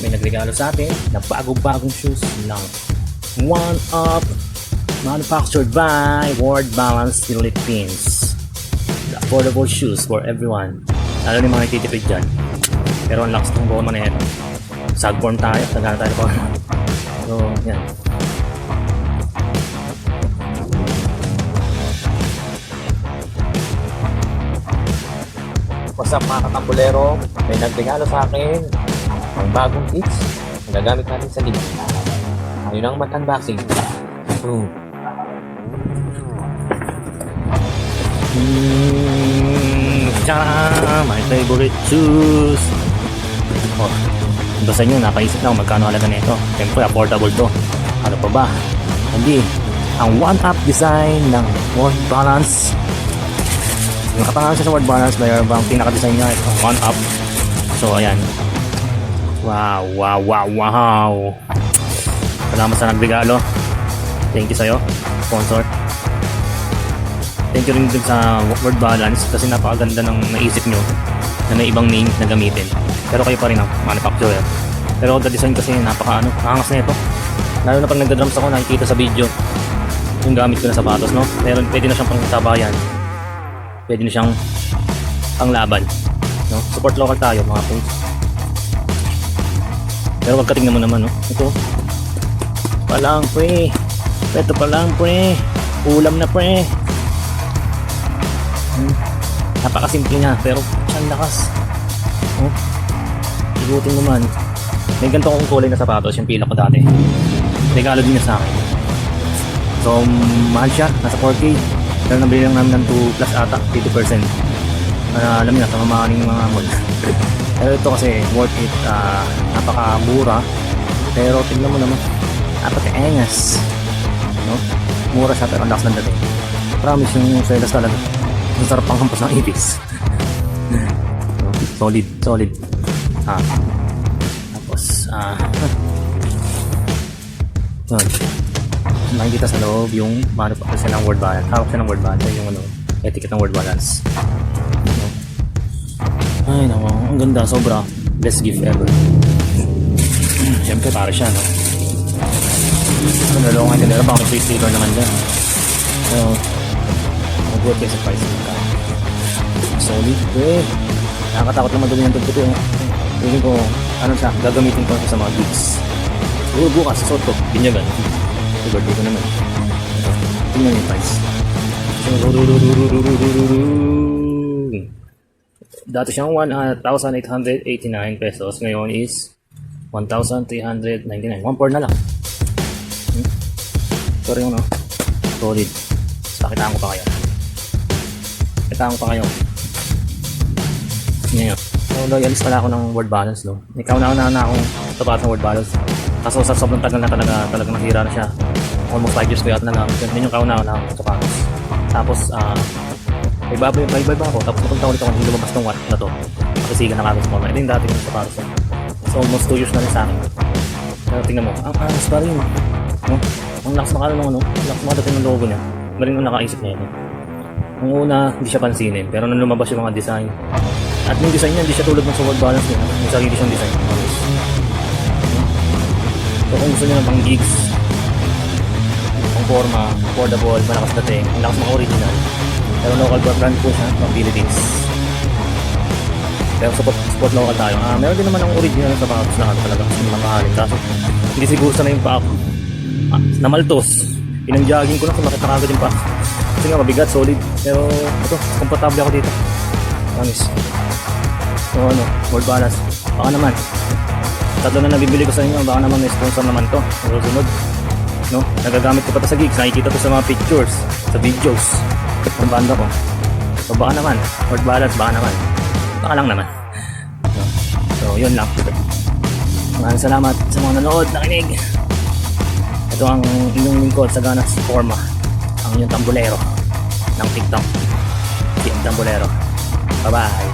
may nagregalo sa atin na bagong shoes ng One Up, manufactured by World Balance Philippines. The affordable shoes for everyone, lalo ni mga nagtitipid dyan. Pero ang lakas ng buong manero, sagborn tayo, tagana tayo pa. So yan. What's up mga katambulero? May nagregalo sa akin ng bagong kits na gagamit natin sa liga. Ayun ang mag-unboxing. My favorite shoes. Oh, basta nyo, napaisip na kung magkano halaga nito. Siyempre, affordable to. Ano pa ba? Hindi. Ang One Up design ng World Balance. Nakapangalan siya sa World Balance, mayroon bang pinaka-design niya ito, One Up. So ayan. Wow. Salamat sa nagregalo. Thank you sa'yo, sponsor. Thank you rin din sa World Balance kasi napakaganda ng naisip nyo na may ibang name na gamitin. Pero kayo pa rin ang manufacturer. Pero the design kasi nakangas na ito. Lalo na pag nagda-drums ako, nakikita sa video yung gamit ko na sapatos, no? Pero pwede na siyang pangsabayan. Pwede na siyang panglaban, no? Support local tayo mga friends. Pero pagkatingnan mo naman, no? Ito palang pre. Ito palang pre. Ulam na pre. Napakasimple niya pero ang lakas. Oh. Igutin mo man. May ganito kong kulay na sapatos, yung pila ko dati. Regalo din niya sa akin. So mahal siya, nasa 4K. Pero nabili lang namin ng 2 plus ata, 50%. Alam niyo na, sa mamahaling mga mall. Pero ito kasi worth it, napakamura. Pero tingnan mo naman, napaka-engas, no? Mura siya pero ang lakas ng dating. Promise yung selas talaga. Ang sarap pang hampas ng ibis. Solid. Tapos, yun. Nakikita sa loob yung manufacturer ng World Balance. Hawak siya ng World Balance, yung etiquette ng World Balance. Ay naku, ang ganda, sobra. Best gift ever. Siyempre para siya, no? Nalungan nila, baka may free sticker naman dyan. So, mag-work kayo sa price nila. Solid, nakakatakot naman dumi ng tugtog yun. Tingin ko, gagamitin ko sa mga gigs. Bukas, suot ko, binyagan. Birthday ko naman. Tingnan yung price. Dati siyang 1,889 pesos. Ngayon is 1,399. 1/4 na lang. Sorry yun, no? Solid. Pakitaan ko pa kayo. Ngayon. So, loyalist pala ako ng World Balance, no? Ikaw na akong tapat ng World Balance. Kaso sa sobrang tagal na talaga nasira na siya. Almost 5 years ko yata nagamit yun. Yun yung kauna-una akong sapatos. Tapos, may iba ako. Tapos napunta ulit ako nung lumabas ng watch na to. Kasi na kami sa corner. Ito yung dati yung sapatos. So almost 2 years na rin sa akin. Pero tingnan mo, ang angas pa rin. No? Ang lakas makala ng lakas makadating ng logo niya. Marin ang nakaisip niya ito. Nung una, hindi siya pansinin. Pero nung lumabas yung mga design. At yung design niya, hindi siya tulad ng sa World Balance niya. May sarili siyang design. So kung gusto niyo ng pang gigs, pang forma, affordable, malakas dating, ang lakas mga original. Pero local brand po siya, pang Philippines. Pero support local tayo. Meron din naman ang original sa sapatos na talaga kasi mamahalin. Kaso hindi siguro sana yung pa ako. Namaltos. Pinang-jogging ko lang, sumakit na kagad yung pa. Kasi nga mabigat, solid. Pero ito, komportable ako dito. Promise. So World Balance. Baka naman. Tatlo na nabibili ko sa inyo, baka naman may sponsor naman to sa susunod, no? Nagagamit ko pa to sa gigs, nakikita to sa mga pictures, sa videos ng banda ko. So baka naman, World Balance, baka lang naman, no? So yun lang. Maraming salamat sa mga nanood, nakinig. Ito ang inyong lingkod sa Ganas Forma, ang inyong tambulero ng TikTok, si Tambulero. Bye bye.